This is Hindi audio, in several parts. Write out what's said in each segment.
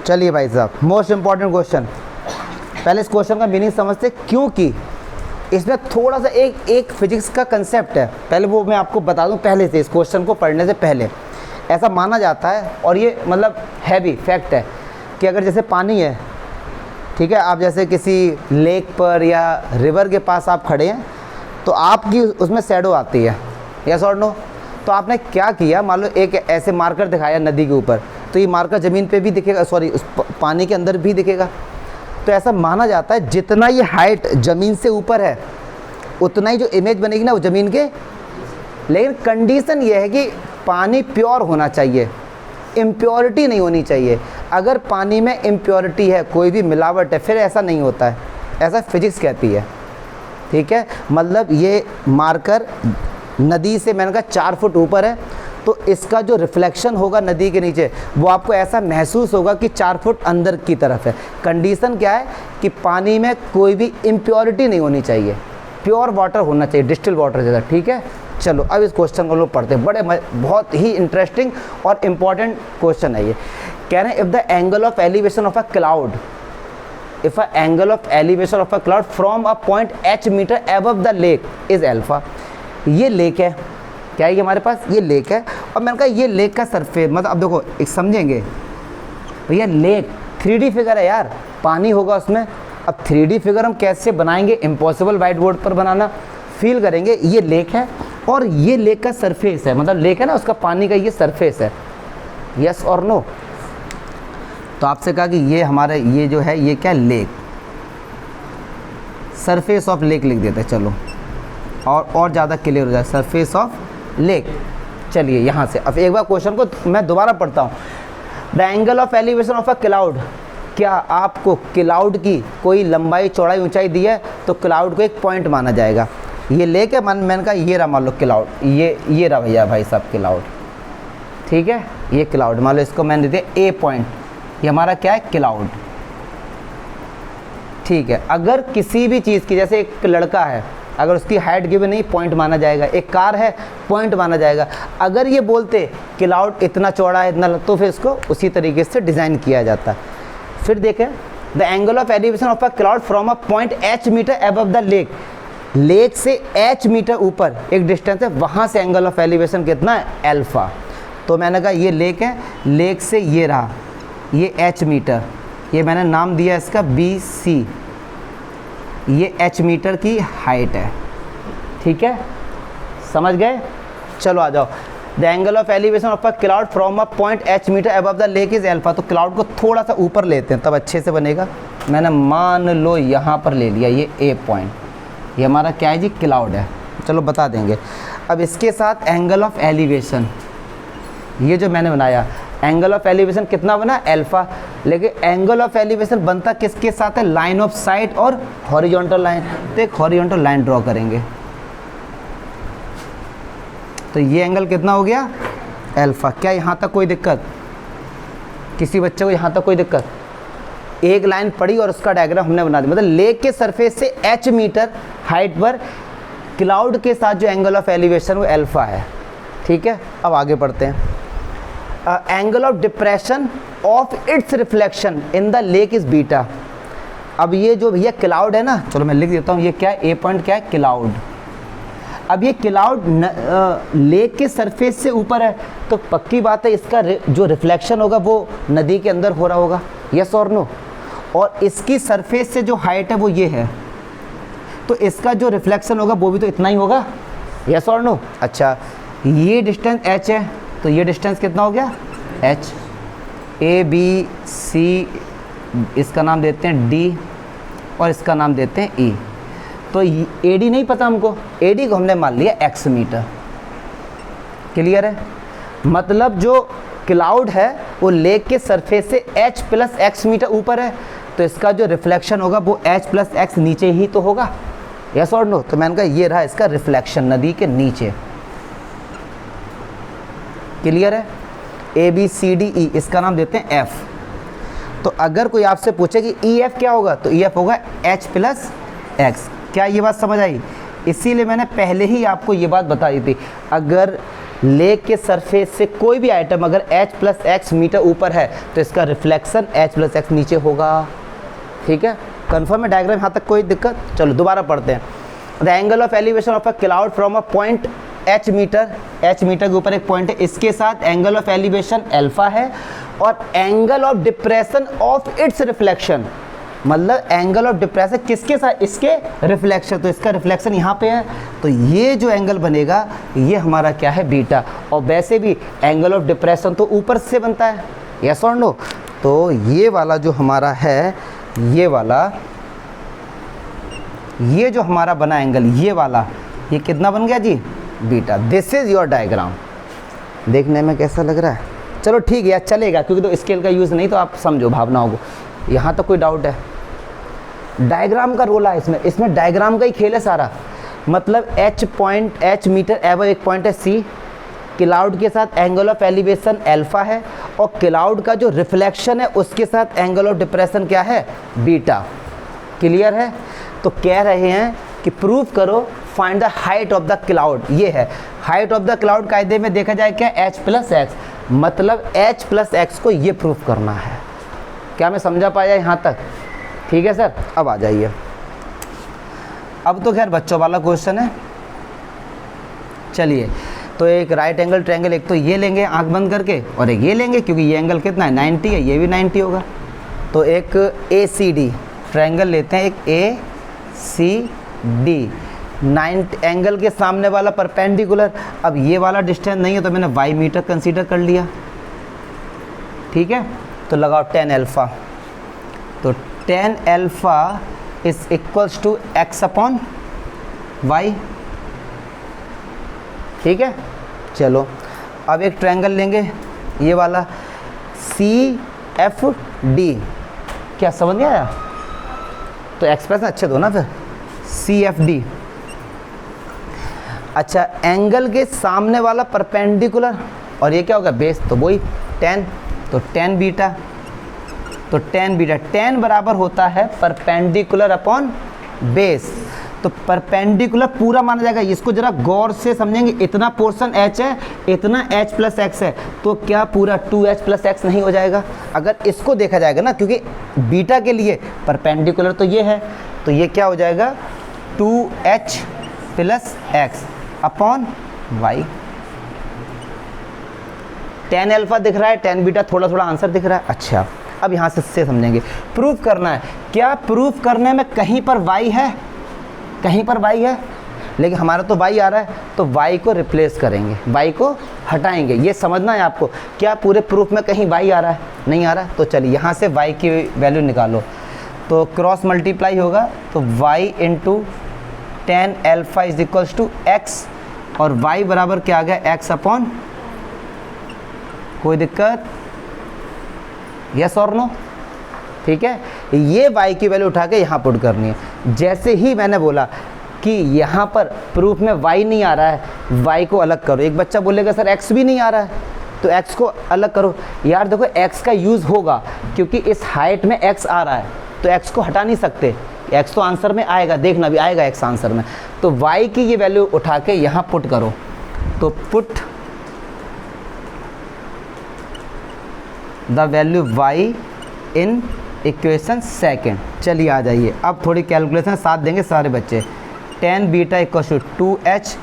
चलिए भाई साहब, मोस्ट इंपॉर्टेंट क्वेश्चन। पहले इस क्वेश्चन का मीनिंग समझते, क्योंकि इसमें थोड़ा सा एक फिजिक्स का कंसेप्ट है, पहले वो मैं आपको बता दूं पहले से, इस क्वेश्चन को पढ़ने से पहले। ऐसा माना जाता है, और ये मतलब है भी फैक्ट है, कि अगर जैसे पानी है, ठीक है, आप जैसे किसी लेक पर या रिवर के पास आप खड़े हैं, तो आपकी उसमें शैडो आती है, यस और नो। तो आपने क्या किया, मान लो एक ऐसे मार्कर दिखाया नदी के ऊपर, तो ये मार्कर ज़मीन पे भी दिखेगा, सॉरी उस पानी के अंदर भी दिखेगा। तो ऐसा माना जाता है जितना ये हाइट ज़मीन से ऊपर है उतना ही जो इमेज बनेगी ना वो ज़मीन के। लेकिन कंडीशन ये है कि पानी प्योर होना चाहिए, इम्प्योरिटी नहीं होनी चाहिए। अगर पानी में इम्प्योरिटी है, कोई भी मिलावट है, फिर ऐसा नहीं होता है, ऐसा फिजिक्स कहती है, ठीक है। मतलब ये मार्कर नदी से मैंने कहा 4 फुट ऊपर है, तो इसका जो रिफ्लेक्शन होगा नदी के नीचे, वो आपको ऐसा महसूस होगा कि 4 फुट अंदर की तरफ है। कंडीशन क्या है कि पानी में कोई भी इम्प्योरिटी नहीं होनी चाहिए, प्योर वाटर होना चाहिए, डिस्टिल वाटर जैसा, ठीक है। चलो अब इस क्वेश्चन को लोग पढ़ते हैं, बहुत ही इंटरेस्टिंग और इम्पॉर्टेंट क्वेश्चन है ये। कह रहे हैं if the angle of elevation of a cloud, if a angle of elevation of a cloud from a point h metre above the lake is alpha. ये लेक है, क्या है ये हमारे पास, ये लेक है, और मैंने कहा ये लेक का सरफेस, मतलब अब देखो एक समझेंगे भैया, लेक 3D फिगर है यार, पानी होगा उसमें। अब 3D फिगर हम कैसे बनाएंगे, इम्पॉसिबल वाइट बोर्ड पर बनाना। फील करेंगे ये लेक है और ये लेक का सरफेस है, मतलब लेक है ना, उसका पानी का ये सरफेस है, यस और नो। तो आपसे कहा कि ये हमारे ये जो है ये क्या, लेक, सरफेस ऑफ लेक लिख देते हैं, चलो और ज़्यादा क्लियर हो जाए, सरफेस ऑफ लेक। चलिए यहाँ से अब एक बार क्वेश्चन को मैं दोबारा पढ़ता हूँ। The angle of elevation of a cloud, क्या आपको क्लाउड की कोई लंबाई चौड़ाई ऊंचाई दी है तो क्लाउड को एक पॉइंट माना जाएगा। ये लेक है, मैंने कहा ये रहा मान लो क्लाउड, ये रहा भैया भाई साहब क्लाउड, ठीक है, ये क्लाउड मान लो, इसको मैंने दे दिया ए पॉइंट, ये हमारा क्या है क्लाउड, ठीक है। अगर किसी भी चीज़ की, जैसे एक लड़का है, अगर उसकी हाइट गिवन नहीं, पॉइंट माना जाएगा। एक कार है, पॉइंट माना जाएगा। अगर ये बोलते क्लाउड इतना चौड़ा है, इतना, तो फिर इसको उसी तरीके से डिज़ाइन किया जाता है। फिर देखें, the angle of elevation of a cloud from a point h metre above the lake, lake से h मीटर ऊपर एक डिस्टेंस है, वहाँ से एंगल ऑफ एलिवेशन कितना है, अल्फा। तो मैंने कहा ये लेक है, लेक से ये रहा, ये h मीटर, ये मैंने नाम दिया इसका BC, ये h मीटर की हाइट है, ठीक है, समझ गए। चलो आ जाओ। The angle of elevation of a cloud from a point h metre above the lake is alpha. तो क्लाउड को थोड़ा सा ऊपर लेते हैं तब अच्छे से बनेगा। मैंने मान लो यहाँ पर ले लिया ये A पॉइंट, ये हमारा क्या है जी, क्लाउड है। चलो बता देंगे। अब इसके साथ एंगल ऑफ एलिवेशन, ये जो मैंने बनाया एंगल ऑफ एलिवेशन कितना बना, अल्फा। लेकिन एंगल ऑफ एलिवेशन बनता किसके साथ है, लाइन ऑफ साइट और हॉरिजॉन्टल लाइन। तो एक हॉरिजॉन्टल लाइन ड्रॉ करेंगे, तो ये एंगल कितना हो गया, अल्फा। क्या यहाँ तक कोई दिक्कत, किसी बच्चे को यहाँ तक कोई दिक्कत? एक लाइन पड़ी और उसका डायग्राम हमने बना दिया। मतलब लेक के सरफेस से h मीटर हाइट पर क्लाउड के साथ जो एंगल ऑफ एलिवेशन वो अल्फा है, ठीक है। अब आगे बढ़ते हैं। Angle of depression of its reflection in the lake is beta. अब ये जो भैया क्लाउड है ना, चलो मैं लिख देता हूँ, ये क्या है, ए पॉइंट क्या है, क्लाउड। अब ये क्लाउड लेक के सरफेस से ऊपर है, तो पक्की बात है इसका जो रिफ्लेक्शन होगा वो नदी के अंदर हो रहा होगा, यस और नो। और इसकी सरफेस से जो हाइट है वो ये है, तो इसका जो रिफ्लेक्शन होगा वो भी तो इतना ही होगा, यस और नो। अच्छा, ये डिस्टेंस h है, तो ये डिस्टेंस कितना हो गया, h। ABC, इसका नाम देते हैं D और इसका नाम देते हैं E। तो AD नहीं पता हमको, AD को हमने मान लिया x मीटर, क्लियर है। मतलब जो क्लाउड है वो लेक के सरफेस से h प्लस x मीटर ऊपर है, तो इसका जो रिफ्लेक्शन होगा वो h प्लस x नीचे ही तो होगा, यस और नो। तो मैंने कहा ये रहा इसका रिफ्लेक्शन नदी के नीचे, क्लियर है। ABCDE, इसका नाम देते हैं F। तो अगर कोई आपसे पूछे कि EF क्या होगा, तो EF होगा H प्लस X। क्या ये बात समझ आई? इसीलिए मैंने पहले ही आपको ये बात बता दी थी, अगर लेक के सरफेस से कोई भी आइटम अगर h प्लस एक्स मीटर ऊपर है तो इसका रिफ्लेक्शन h प्लस एक्स नीचे होगा। ठीक है, कन्फर्म है डायग्राम, यहाँ तक कोई दिक्कत? चलो दोबारा पढ़ते हैं। The angle of elevation of a cloud from a point h metre के ऊपर एक पॉइंट है, इसके साथ एंगल ऑफ एलिवेशन अल्फा है और angle of depression of its reflection, मतलब एंगल ऑफ डिप्रेशन किसके साथ? इसके रिफ्लेक्शन। तो इसका रिफ्लेक्शन यहाँ पे है, तो ये जो एंगल बनेगा ये हमारा क्या है? बीटा। और वैसे भी एंगल ऑफ डिप्रेशन तो ऊपर से बनता है, यस और नो? तो ये वाला जो हमारा है, ये वाला, ये जो हमारा बना एंगल, ये वाला, ये कितना बन गया जी? बीटा। This is your diagram. देखने में कैसा लग रहा है? चलो ठीक है यार, चलेगा, क्योंकि तो स्केल का यूज़ नहीं, तो आप समझो भावनाओं को। यहाँ तक कोई डाउट है? डायग्राम का रोल है इसमें डायग्राम का ही खेल है सारा। मतलब h मीटर एवं एक पॉइंट है C, क्लाउड के साथ एंगल ऑफ एलिवेशन अल्फा है और क्लाउड का जो रिफ्लेक्शन है उसके साथ एंगल ऑफ डिप्रेशन क्या है? बीटा। क्लियर है? तो कह रहे हैं कि प्रूव करो, find the height of the cloud. ये है हाइट ऑफ द क्लाउड। कायदे में देखा जाए क्या? h प्लस एक्स, मतलब h प्लस एक्स को ये प्रूव करना है। क्या मैं समझा पाया यहाँ तक? ठीक है सर, अब आ जाइए। अब तो खैर बच्चों वाला क्वेश्चन है। चलिए, तो एक राइट एंगल ट्रायंगल, एक तो ये लेंगे आंख बंद करके और एक ये लेंगे, क्योंकि ये एंगल कितना है? 90 है, ये भी 90 होगा। तो एक ACD ट्रायंगल लेते हैं, एक ACD 90 एंगल के सामने वाला परपेंडिकुलर। अब ये वाला डिस्टेंस नहीं है तो मैंने y मीटर कंसीडर कर लिया। ठीक है, तो लगाओ tan अल्फ़ा। तो tan alpha is equals to x upon y। ठीक है, चलो अब एक ट्रायंगल लेंगे, ये वाला CFD। क्या समझ नहीं आया? तो एक्सप्रेशन अच्छे दो ना फिर। CFD, अच्छा, एंगल के सामने वाला परपेंडिकुलर, और ये क्या होगा? बेस, तो वही tan, तो tan बीटा। तो tan बीटा, tan बराबर होता है परपेंडिकुलर अपॉन बेस। तो परपेंडिकुलर पूरा माना जाएगा, इसको जरा गौर से समझेंगे। इतना पोर्शन h है, इतना h प्लस एक्स है, तो क्या पूरा 2h प्लस एक्स नहीं हो जाएगा? अगर इसको देखा जाएगा ना, क्योंकि बीटा के लिए परपेंडिकुलर तो ये है, तो ये क्या हो जाएगा? 2h plus x upon y। tan alpha दिख रहा है, tan बीटा थोड़ा थोड़ा आंसर दिख रहा है। अच्छा, अब यहाँ से समझेंगे। प्रूफ करना है, क्या प्रूफ करने में कहीं पर y है? कहीं पर y है, लेकिन हमारा तो y आ रहा है, तो y को रिप्लेस करेंगे, y को हटाएंगे। ये समझना है आपको। क्या पूरे प्रूफ में कहीं y आ रहा है? नहीं आ रहा है। तो चलिए यहाँ से y की वैल्यू निकालो, तो क्रॉस मल्टीप्लाई होगा, तो y into tan alpha is equals to x, और y बराबर क्या आ गया? x अपॉन, कोई दिक्कत? यस और नो? ठीक है, ये y की वैल्यू उठा के यहाँ पुट करनी है। जैसे ही मैंने बोला कि यहाँ पर प्रूफ में y नहीं आ रहा है, y को अलग करो। एक बच्चा बोलेगा सर x भी नहीं आ रहा है, तो x को अलग करो। यार देखो, x का यूज़ होगा, क्योंकि इस हाइट में x आ रहा है, तो x को हटा नहीं सकते। x तो आंसर में आएगा, देखना भी आएगा x आंसर में। तो y की ये वैल्यू उठा के यहाँ पुट करो, तो put the value y in equation second. चलिए आ जाइए, अब थोड़ी कैलकुलेशन साथ देंगे सारे बच्चे। tan beta equal to 2h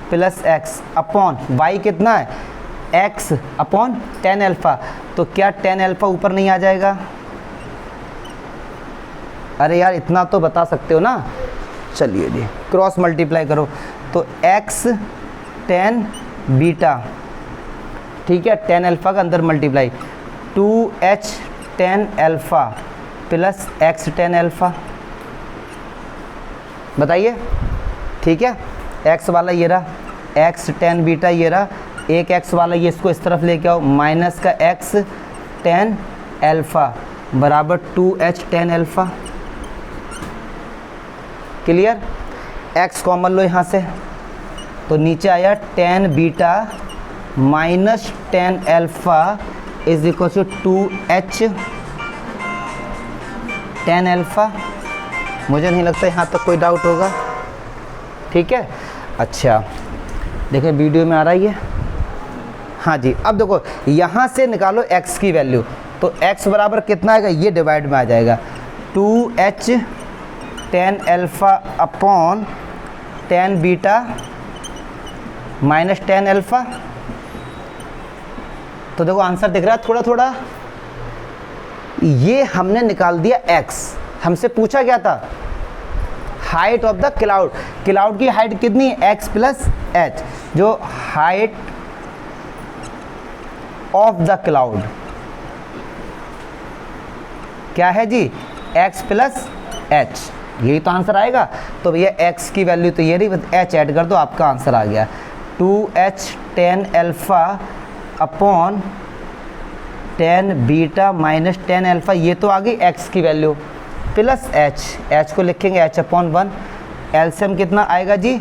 plus x upon y कितना है? x upon tan alpha. तो क्या tan अल्फ़ा ऊपर नहीं आ जाएगा? अरे यार इतना तो बता सकते हो ना। चलिए जी, क्रॉस मल्टीप्लाई करो, तो x tan बीटा, ठीक है, tan अल्फ़ा का अंदर multiply, 2h tan alpha plus x tan alpha. बताइए, ठीक है, x वाला ये रहा, x tan बीटा ये रहा, एक x वाला ये, इसको इस तरफ लेके आओ, माइनस का x tan अल्फ़ा बराबर 2h tan alpha. Clear? x common लो यहाँ से, तो नीचे आया tan beta minus tan alpha is equal to 2h tan alpha. मुझे नहीं लगता यहाँ तक कोई डाउट होगा। ठीक है, अच्छा देखिए वीडियो में आ रहा है ये, हाँ जी, अब देखो यहाँ से निकालो x की वैल्यू, तो x बराबर कितना आएगा, ये डिवाइड में आ जाएगा 2h tan alpha upon tan beta minus tan alpha. तो देखो आंसर दिख रहा है थोड़ा थोड़ा, ये हमने निकाल दिया x। हमसे पूछा क्या था, height of the cloud, cloud की हाइट कितनी है, x प्लस एच, जो हाइट ऑफ द क्लाउड क्या है जी, x प्लस एच, यही तो आंसर आएगा। तो भैया x की वैल्यू तो ये रही, h ऐड कर दो, आपका आंसर आ गया 2h tan alpha upon tan beta minus tan alpha, ये तो आ गई x की वैल्यू, प्लस h को लिखेंगे h अपॉन 1, एलसीएम कितना आएगा जी,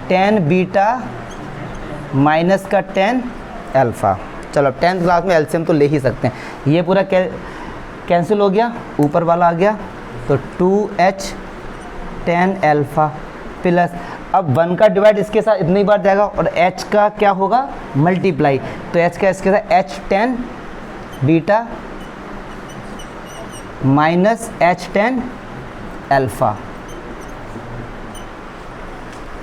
tan बीटा माइनस का tan अल्फ़ा। चलो 10th क्लास में एलसीएम तो ले ही सकते हैं, ये पूरा कैंसिल हो गया, ऊपर वाला आ गया, तो 2h tan अल्फ़ा प्लस, अब 1 का डिवाइड इसके साथ इतनी बार जाएगा और h का क्या होगा, मल्टीप्लाई, तो h का इसके साथ h tan beta minus h tan alpha.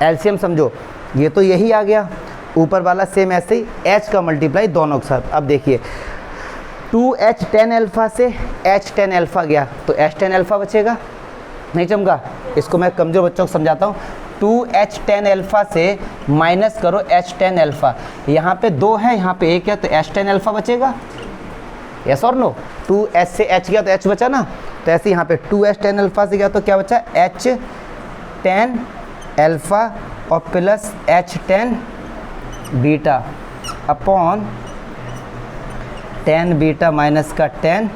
LCM समझो, ये तो यही आ गया, ऊपर वाला सेम ऐसे ही, h का मल्टीप्लाई दोनों के साथ। अब देखिए 2h tan अल्फ़ा से h tan अल्फ़ा गया, तो h tan अल्फ़ा बचेगा, नहीं चमका, इसको मैं कमज़ोर बच्चों को समझाता हूँ। 2h tan अल्फ़ा से माइनस करो h tan अल्फ़ा, यहाँ पे 2 है, यहाँ पे 1 है, तो h tan अल्फ़ा बचेगा, यस और नो। 2h से h गया तो h बचा ना, तो ऐसे यहाँ पे 2h tan अल्फ़ा से गया तो क्या बचा, h tan अल्फ़ा और plus h tan beta upon tan beta minus का tan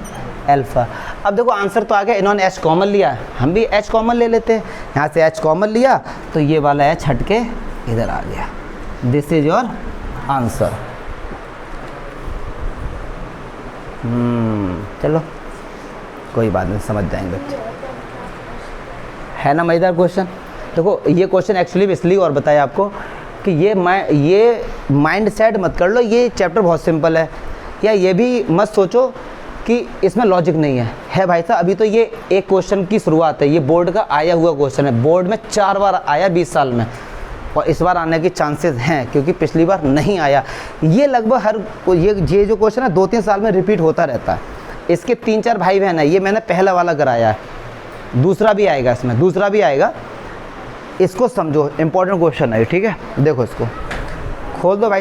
अल्फ़ा। अब देखो आंसर तो आ गया, इन्होंने h कॉमन लिया, हम भी h कॉमन ले लेते हैं, यहाँ से h कॉमन लिया तो ये वाला h हट के इधर आ गया, दिस इज योर आंसर। चलो कोई बात नहीं, समझ जाएंगे बच्चे, है ना मज़ेदार क्वेश्चन। देखो ये क्वेश्चन एक्चुअली इसलिए और बताया आपको कि ये माइंड सेट मत कर लो, ये चैप्टर बहुत सिंपल है, या ये भी मत सोचो कि इसमें लॉजिक नहीं है भाई साहब। अभी तो ये एक क्वेश्चन की शुरुआत है, ये बोर्ड का आया हुआ क्वेश्चन है, बोर्ड में 4 बार आया 20 साल में, और इस बार आने के चांसेस हैं क्योंकि पिछली बार नहीं आया। ये लगभग हर ये जो क्वेश्चन है 2-3 साल में रिपीट होता रहता है। इसके 3-4 भाई बहन है, ये मैंने पहला वाला कराया है, दूसरा भी आएगा, इसमें दूसरा भी आएगा, इसको समझो, इंपॉर्टेंट क्वेश्चन है, ठीक है। देखो इसको खोल दो भाई साहब।